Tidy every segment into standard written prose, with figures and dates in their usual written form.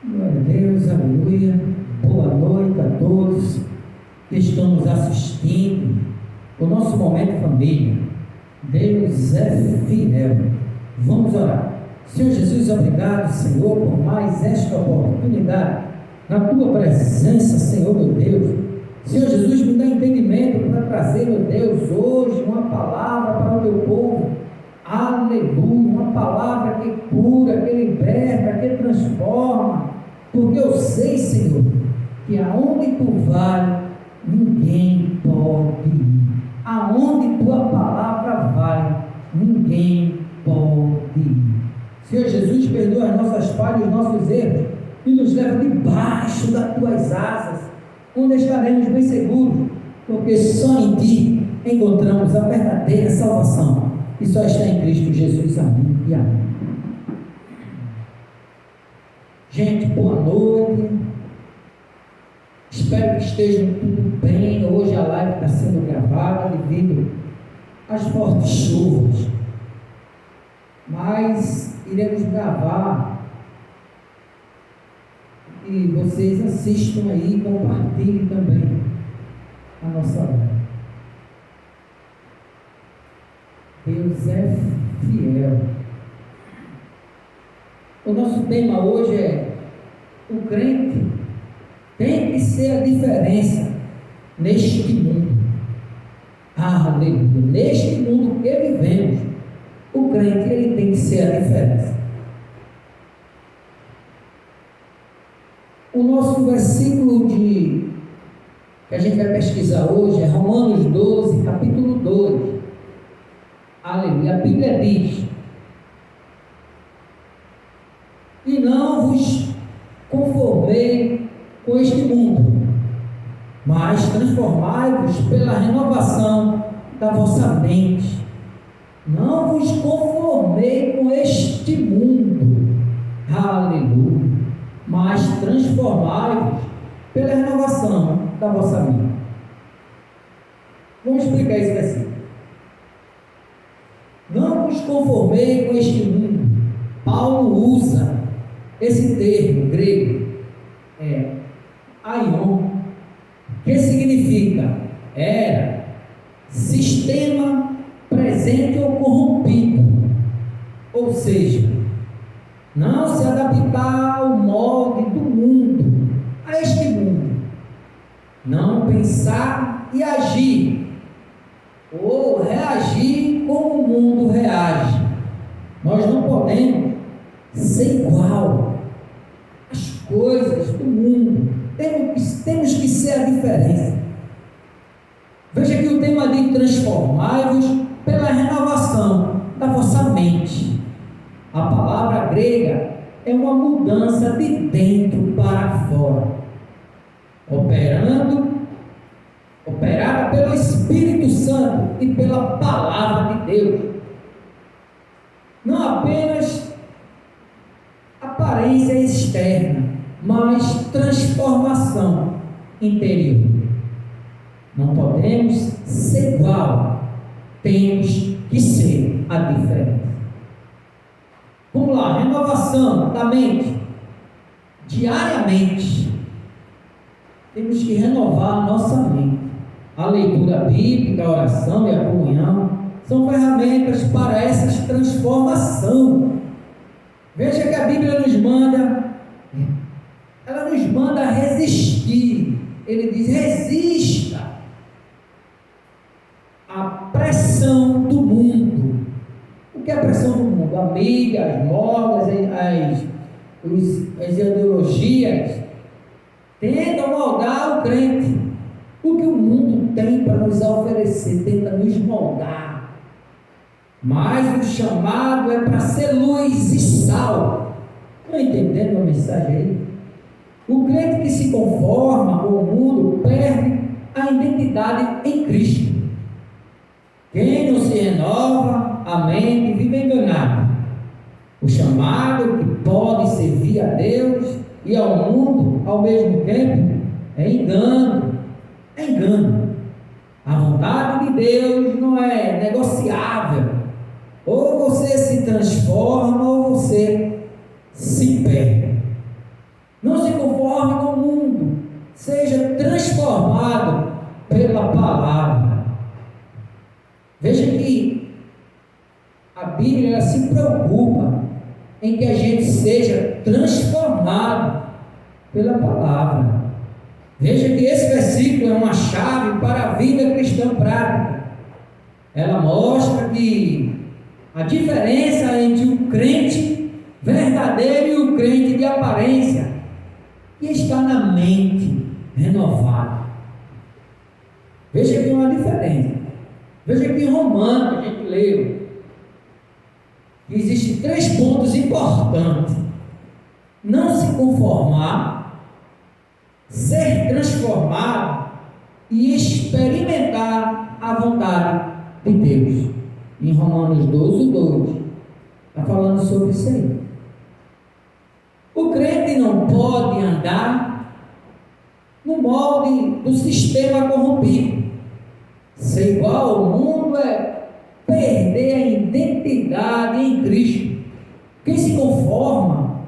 Glória a Deus, aleluia. Boa noite a todos que estão nos assistindo. O nosso momento família. Deus é fiel. Vamos orar. Senhor Jesus, obrigado, Senhor, por mais esta oportunidade na tua presença, Senhor, meu Deus. Senhor Jesus, me dá entendimento para trazer, meu Deus, hoje uma palavra para o teu povo. Aleluia, uma palavra que cura, que liberta, que transforma, porque eu sei, Senhor, que aonde tu vai, ninguém pode ir. Aonde tua palavra vai, ninguém pode ir. Senhor Jesus, perdoa as nossas falhas, os nossos erros, e nos leva debaixo das tuas asas, onde estaremos bem seguros, porque só em ti encontramos a verdadeira salvação, e só está em Cristo Jesus. Amém e amém. Gente, boa noite. Espero que estejam tudo bem. Hoje a live está sendo gravada devido às fortes chuvas, mas iremos gravar e vocês assistam aí e compartilhem também a nossa live. Deus é fiel. O nosso tema hoje é: o crente tem que ser a diferença neste mundo. Aleluia! Neste mundo que vivemos, o crente ele tem que ser a diferença. O nosso versículo que a gente vai pesquisar hoje é Romanos 12, capítulo 2. Aleluia! A Bíblia diz: e não vos conformei com este mundo, mas transformai-vos pela renovação da vossa mente. Não vos conformei com este mundo, aleluia, mas transformai-vos pela renovação da vossa mente. Vamos explicar esse versículo. Não vos conformei com este mundo. Paulo usa esse termo grego, aion, que significa era, sistema presente ou corrompido, ou seja, não se adaptar ao molde do mundo, a este mundo, não pensar e agir, ou reagir como o mundo reage. Nós não podemos ser igual às coisas do mundo, temos que ser a diferença. Veja que o tema de transformai-vos pela renovação da vossa mente. A palavra grega é uma mudança de dentro para fora, operada pelo Espírito Santo e pela palavra de Deus. Não apenas aparência externa, mas transformação interior. Não podemos ser igual, temos que ser a diferença. Vamos lá, renovação da mente. Diariamente, temos que renovar a nossa mente. A leitura bíblica, a oração e a comunhão são ferramentas para essa transformação. Veja que a Bíblia nos manda resistir. Ele diz: resista à pressão do mundo. O que é a pressão do mundo? A mídia, as modas, as ideologias tentam moldar o crente. O que o mundo tem para nos oferecer tenta nos moldar. Mas o chamado é para ser luz e sal. Estão entendendo a mensagem aí? O crente que se conforma com o mundo perde a identidade em Cristo. Quem não se renova a mente vive enganado. O chamado que pode servir a Deus e ao mundo ao mesmo tempo é engano. É engano. A vontade de Deus não é negociável. Ou você se transforma ou você se perde. em que a gente seja transformado pela palavra. Veja que esse versículo é uma chave para a vida cristã prática. Ela mostra que a diferença entre o crente verdadeiro e o crente de aparência, que está na mente renovada. Veja que uma diferença. Veja que em Romanos, a gente leu, que existem 3 pontos importantes: não se conformar, ser transformado e experimentar a vontade de Deus. Em Romanos 12:2, está falando sobre isso aí. O crente não pode andar no molde do sistema corrompido. Ser igual ao mundo é perder a identidade em Cristo. Quem se conforma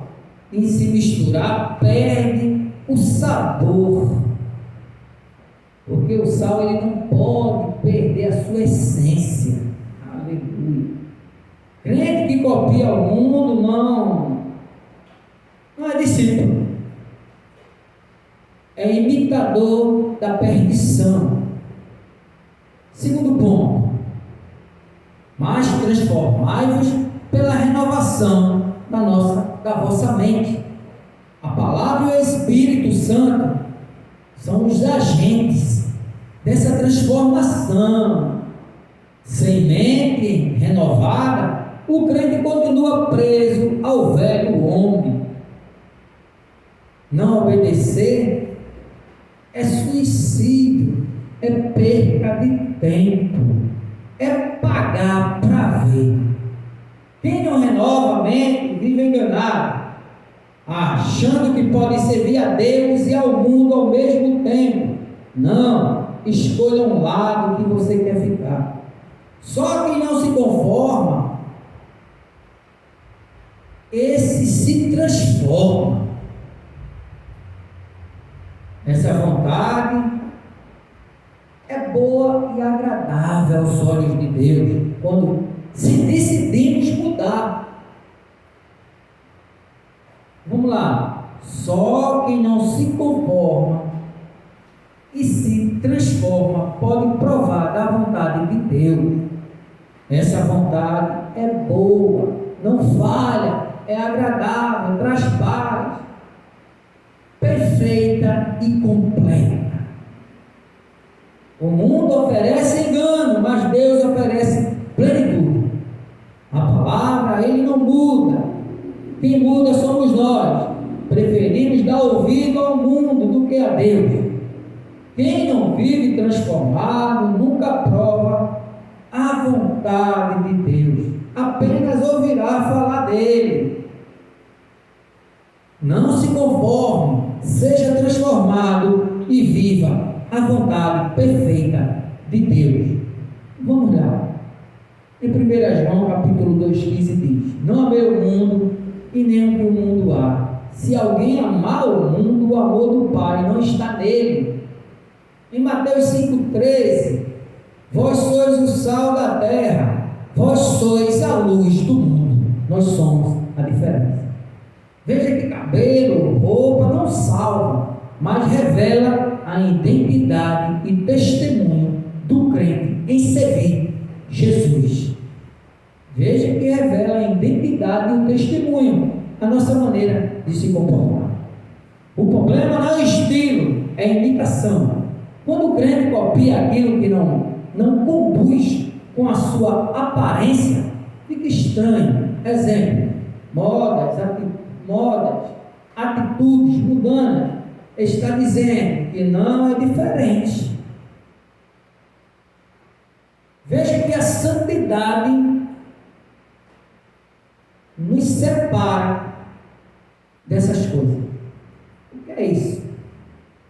em se misturar perde o sabor, porque o sal ele não pode perder a sua essência. Aleluia. Crente que copia o mundo não é discípulo, é imitador da perdição. Segundo ponto: mas transformai-vos pela renovação da vossa mente. A palavra e o Espírito Santo são os agentes dessa transformação. Sem mente renovada, o crente continua preso ao velho homem. Não obedecer é suicídio, é perca de tempo, é pagar para ver. Quem não renova a mente vive enganado, achando que pode servir a Deus e ao mundo ao mesmo tempo. Não, escolha um lado que você quer ficar. Só quem não se conforma, esse se transforma. Essa vontade é boa e agradável aos olhos de Deus, quando se decidimos mudar. Vamos lá. Só quem não se conforma e se transforma pode provar da vontade de Deus. Essa vontade é boa, não falha, é agradável, traz paz, perfeita e completa. O mundo oferece engano, mas Deus oferece plenitude. A palavra, ele não muda. Quem muda somos nós. Preferimos dar ouvido ao mundo do que a Deus. Quem não vive transformado nunca prova a vontade de Deus. Apenas ouvirá falar dele. Não se conforme, seja transformado e viva a vontade perfeita de Deus. Vamos lá. Em 1 João capítulo 2,15 diz: não amei o mundo e nem o que o mundo há. Se alguém amar o mundo, o amor do Pai não está nele. Em Mateus 5,13: vós sois o sal da terra, vós sois a luz do mundo. Nós somos a diferença. Veja que cabelo, roupa não salva, mas revela a identidade e testemunho do crente em servir Jesus. Veja que revela a identidade e o testemunho, a nossa maneira de se comportar. O problema não é o estilo, é a imitação. Quando o crente copia aquilo que não conduz com a sua aparência, fica estranho. Exemplo: modas, atitudes mundanas. Está dizendo que não é diferente. Veja que a santidade nos separa dessas coisas. O que é isso?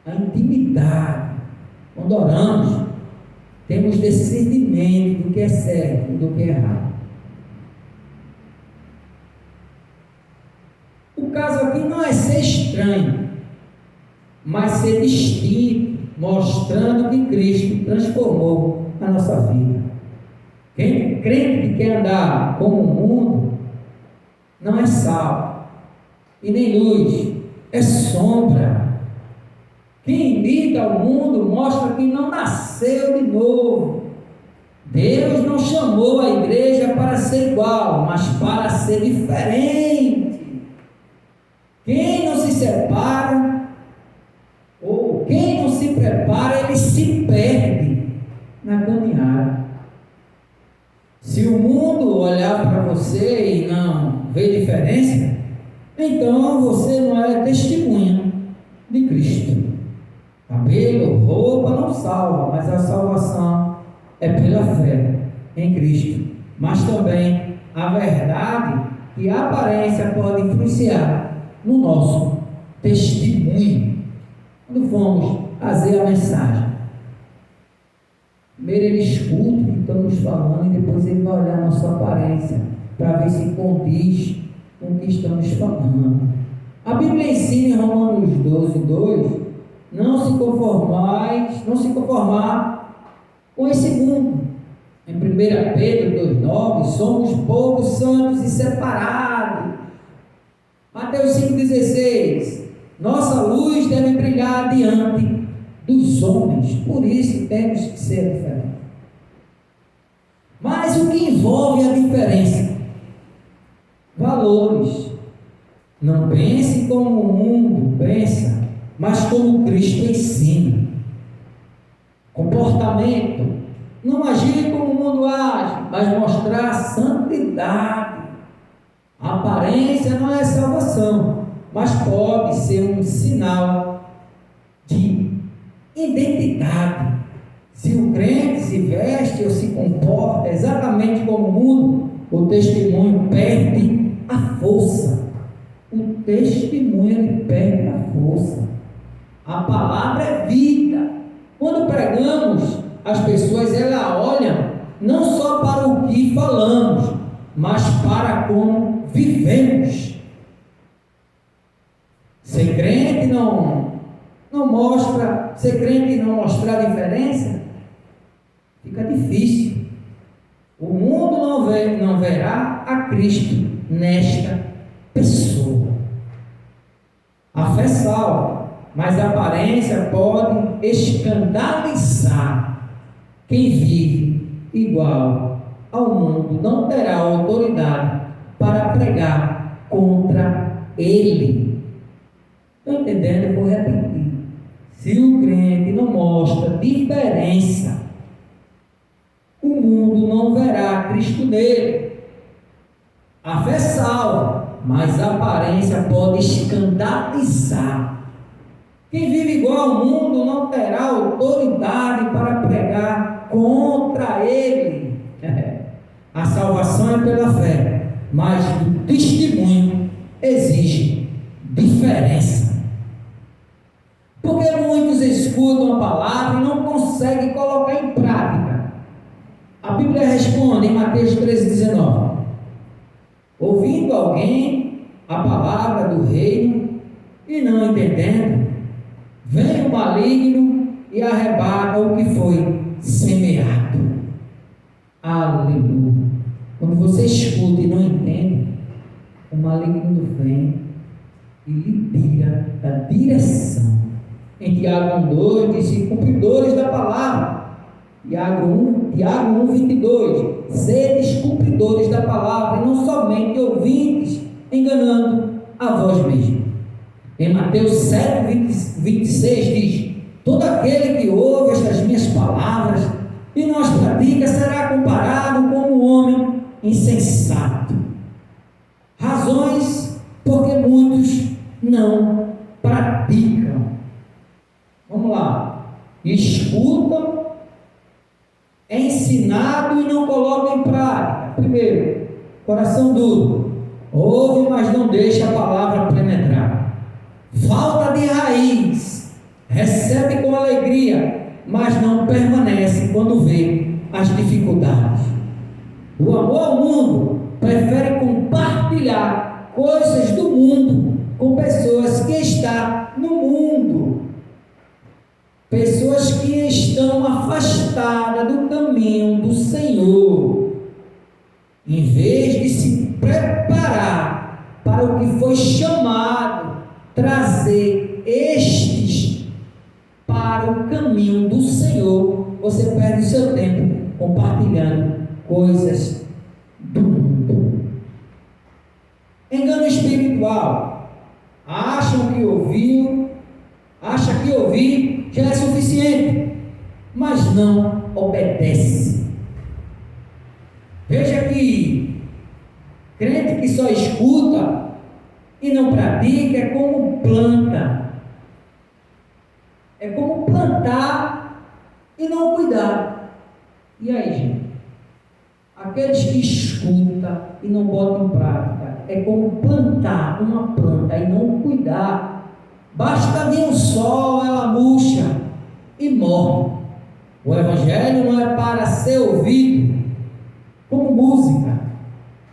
A intimidade. Quando oramos, temos discernimento do que é certo e do que é errado. O caso aqui não é ser estranho, mas ser distinto, mostrando que Cristo transformou a nossa vida. Quem crente que quer andar como o mundo não é sal e nem luz, é sombra. Quem imita ao mundo mostra que não nasceu de novo. Deus não chamou a igreja para ser igual, mas para ser diferente. Quem não se separa, ou quem não se prepara, ele se perde na caminhada. Se o mundo olhar para você e não ver diferença, então você não é testemunha de Cristo. Cabelo, roupa não salva, mas a salvação é pela fé em Cristo. Mas também a verdade e a aparência pode influenciar no nosso testemunho. Quando formos fazer a mensagem, primeiro ele escuta o que estamos falando e depois ele vai olhar a nossa aparência para ver se condiz com o que estamos falando. A Bíblia ensina em Romanos 12:2, não se conformar com esse mundo. Em 1 Pedro 2:9, somos povo santos e separados. Mateus 5:16, nossa luz deve brilhar diante dos homens, por isso temos que ser diferentes. Mas o que envolve a diferença? Valores. Não pense como o mundo pensa, mas como Cristo ensina. Comportamento. Não agir como o mundo age, mas mostrar santidade. A aparência não é salvação, mas pode ser um sinal de identidade. Se o crente se veste ou se comporta exatamente como o mundo, o testemunho perde a força. O testemunho ele perde a força. A palavra é vida. Quando pregamos, as pessoas elas olham não só para o que falamos, mas para como vivemos. Ser crente não mostra, ser crente e não mostrar a diferença, fica difícil. O mundo não verá a Cristo nesta pessoa. A fé salva, mas a aparência pode escandalizar. Quem vive igual ao mundo não terá autoridade para pregar contra ele. Estão entendendo? Eu vou repetir. Se o crente não mostra diferença, o mundo não verá Cristo nele. A fé salva, mas a aparência pode escandalizar. Quem vive igual ao mundo não terá autoridade para pregar contra ele. A salvação é pela fé, mas o testemunho exige diferença. Porque muitos escutam a palavra e não conseguem colocar em prática. A Bíblia responde em Mateus 13:19. Ouvindo alguém a palavra do reino e não entendendo, vem o maligno e arrebata o que foi semeado. Aleluia. Quando você escuta e não entende, o maligno vem e lhe tira da direção. Em Tiago 1:2 diz: cumpridores da palavra. Tiago 1:22, seres cumpridores da palavra e não somente ouvintes, enganando a vós mesmos. Em Mateus 7:26 diz: todo aquele que ouve estas minhas palavras e não as pratica será comparado com um homem insensato. Razões porque muitos não praticam. Vamos lá. Escutam, é ensinado e não colocam em prática. Primeiro, coração duro. Ouve, mas não deixa a palavra penetrar. Falta de raiz. Recebe com alegria, mas não permanece quando vê as dificuldades. O amor ao mundo prefere compartilhar coisas do mundo com pessoas que estão no mundo. Pessoas que estão afastadas do caminho do Senhor. Em vez de se preparar foi chamado trazer estes para o caminho do Senhor, você perde o seu tempo compartilhando coisas do mundo. Engano espiritual. Acha que ouvir já é suficiente, mas não obedece. Veja que crente que só escuta e não pratica é como planta. É como plantar e não cuidar. E aí, gente? Aqueles que escutam e não botam em prática é como plantar uma planta e não cuidar. Basta vir um sol, ela murcha e morre. O Evangelho não é para ser ouvido como música,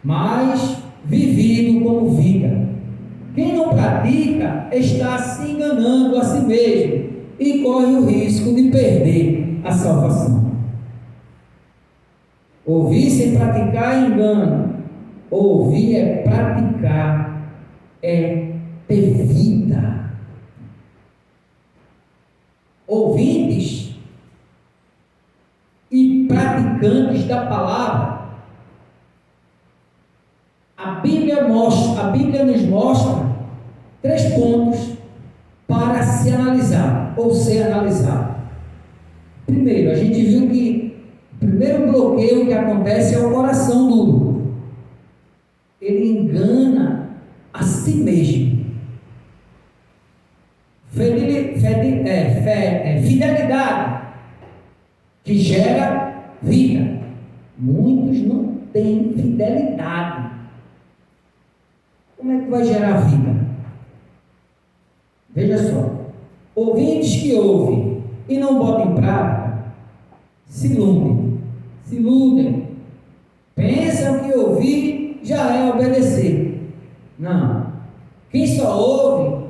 mas vivido como vida. Quem não pratica está se enganando a si mesmo e corre o risco de perder a salvação. Ouvir sem praticar é engano. Ouvir é praticar, é ter vida. Ouvintes e praticantes da palavra. A Bíblia nos mostra 3 pontos para se analisar ou ser analisado. Primeiro, a gente viu que o primeiro bloqueio que acontece é o coração duro. Ele engana a si mesmo. Fidelidade, que gera vida. Muitos não têm fidelidade. Como é que vai gerar vida? Veja só. Ouvintes que ouvem e não botam em prática, se iludem, pensam que ouvir já é obedecer. Não. Quem só ouve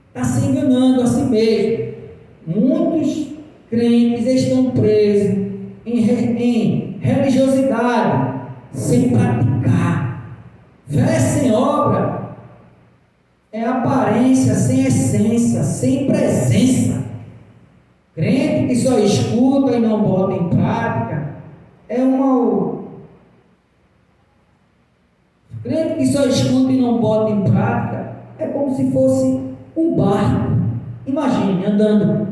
está se enganando a si mesmo. Muitos crentes estão presos em religiosidade, sem praticar. Fé sem obra é aparência sem essência, sem presença. Crente que só escuta e não bota em prática crente que só escuta e não bota em prática é como se fosse um barco. Imagine andando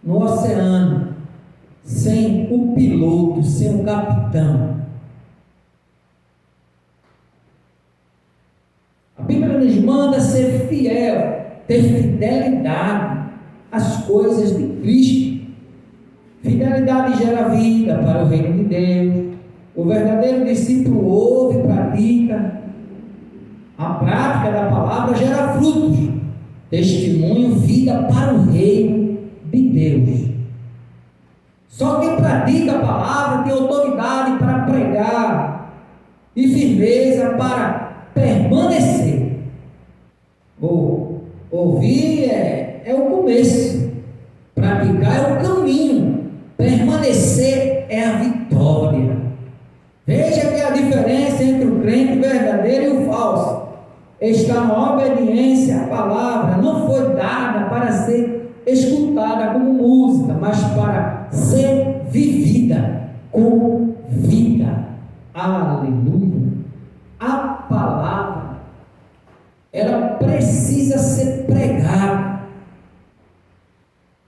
no oceano sem o piloto, sem o capitão. A Bíblia nos manda ser fiel, ter fidelidade às coisas de Cristo. Fidelidade gera vida para o reino de Deus. O verdadeiro discípulo ouve e pratica. A prática da palavra gera frutos. Testemunho, vida para o reino de Deus. Só quem pratica a palavra tem autoridade para pregar e firmeza para permanecer. Ouvir é o começo, praticar é o caminho, permanecer é a vitória. Veja que a diferença entre o crente verdadeiro e o falso está na obediência à palavra. Não foi dada para ser escutada como música, mas para ser vivida como vida. Aleluia! A palavra, ela precisa ser pregada.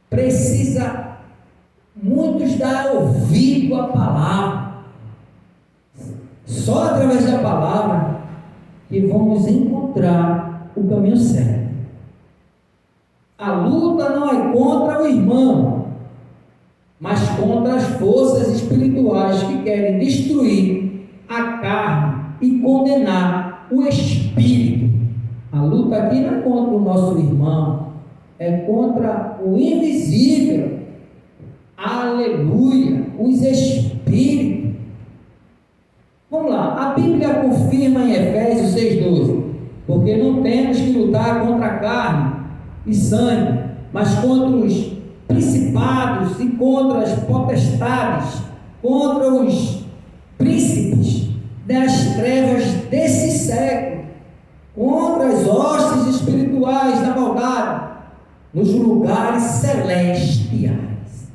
Precisa muitos dar ouvido à palavra. Só através da palavra que vamos encontrar o caminho certo. A luta não é contra o irmão, mas contra as forças espirituais que querem destruir a carne e condenar o espírito. A luta aqui não é contra o nosso irmão, é contra o invisível. Aleluia! Os espíritos. Vamos lá, a Bíblia confirma em Efésios 6,12: porque não temos que lutar contra a carne e sangue, mas contra os principados e contra as potestades, contra os príncipes das trevas desse séculos, contra as hostes espirituais da maldade, nos lugares celestiais.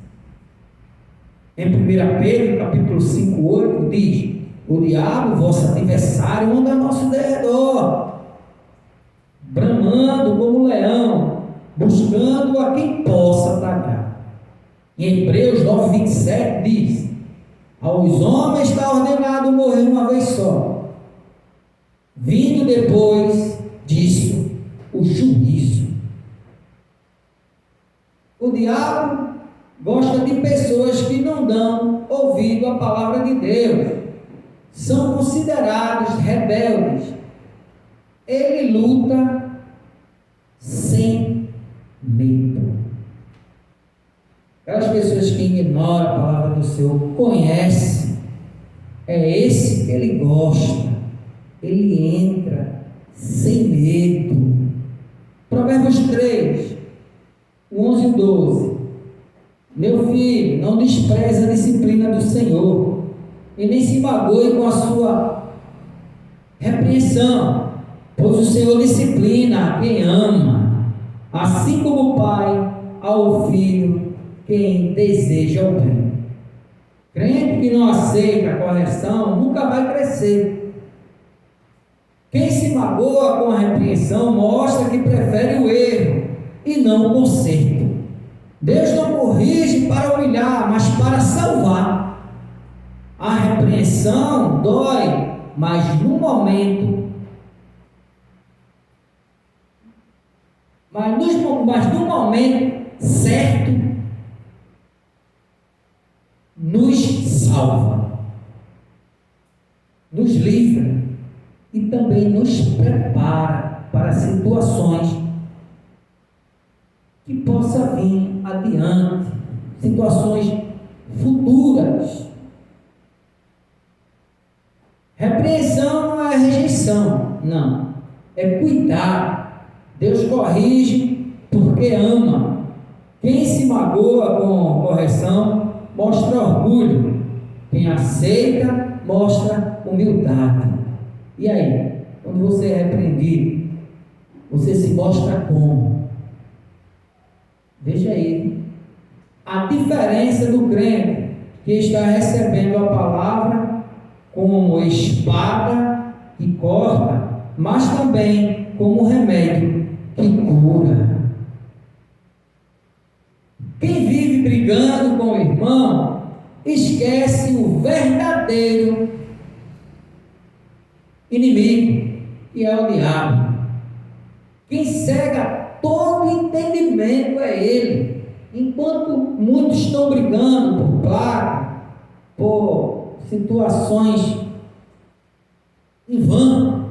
Em 1 Pedro, capítulo 5, 8, diz: o diabo, vosso adversário, anda ao nosso derredor, bramando como um leão, buscando a quem possa tragar. Em Hebreus 9, 27 diz: aos homens está ordenado morrer uma vez só, vindo depois disso o juízo. O diabo gosta de pessoas que não dão ouvido à palavra de Deus, são considerados rebeldes. Ele luta sem medo. Aquelas pessoas que ignoram a palavra do Senhor, conhecem, é esse que ele gosta. Ele entra sem medo. Provérbios 3, 11 e 12. Meu filho, não despreze a disciplina do Senhor, e nem se magoe com a sua repreensão, pois o Senhor disciplina a quem ama, assim como o pai ao filho, quem deseja o bem. Crente que não aceita a correção nunca vai crescer. Quem se magoa com a repreensão mostra que prefere o erro e não o conserto. Deus não corrige para humilhar, mas para salvar. A repreensão dói, mas no momento certo nos salva, nos livra e também nos prepara para situações que possa vir adiante, situações futuras. Repreensão não é rejeição, não, é cuidar. Deus corrige porque ama. Quem se magoa com correção mostra orgulho, quem aceita mostra humildade. E aí, quando você é repreendido, você se mostra como? Veja aí a diferença do crente que está recebendo a palavra como espada que corta, mas também como remédio que cura. Quem vive brigando com o irmão esquece o verdadeiro inimigo, que é o diabo. Quem cega todo entendimento é ele. Enquanto muitos estão brigando por plaga, por situações em vão,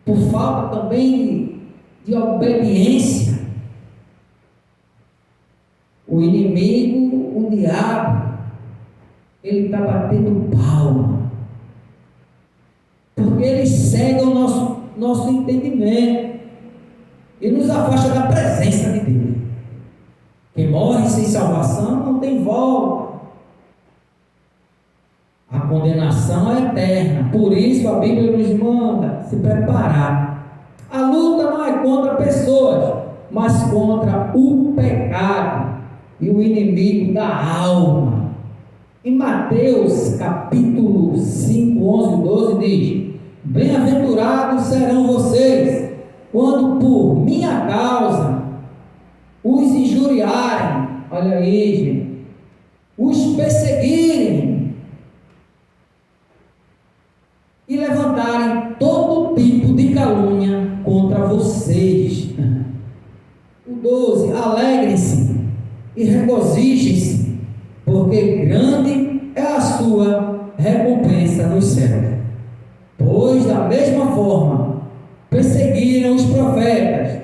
por falta também de obediência, o inimigo, o diabo, ele está batendo palma, porque ele cega o nosso entendimento e nos afasta da presença de Deus. Quem morre sem salvação não tem volta. A condenação é eterna. Por isso a Bíblia nos manda se preparar. A luta não é contra pessoas, mas contra o pecado e o inimigo da alma. Em Mateus capítulo 5, 11 e 12 diz: bem-aventurados serão vocês quando por minha causa os injuriarem, olha aí, gente, os perseguirem e levantarem todo tipo de calúnia contra vocês. O 12, alegrem-se e regozijem-se, porque grande é a sua recompensa nos céus. Pois da mesma forma perseguiram os profetas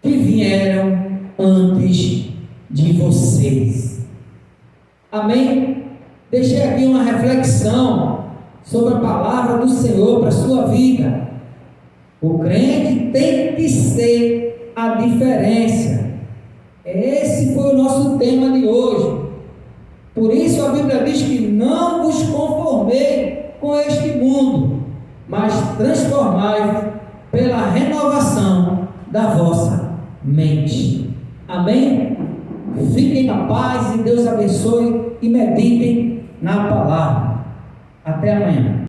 que vieram antes de vocês. Amém? Deixei aqui uma reflexão sobre a palavra do Senhor para a sua vida. O crente tem que ser a diferença. Esse foi o nosso tema de hoje. Por isso a Bíblia diz que não vos conformei com este mundo, mas transformai-vos pela renovação da vossa mente. Amém? Fiquem na paz e Deus abençoe e meditem na palavra. Até amanhã.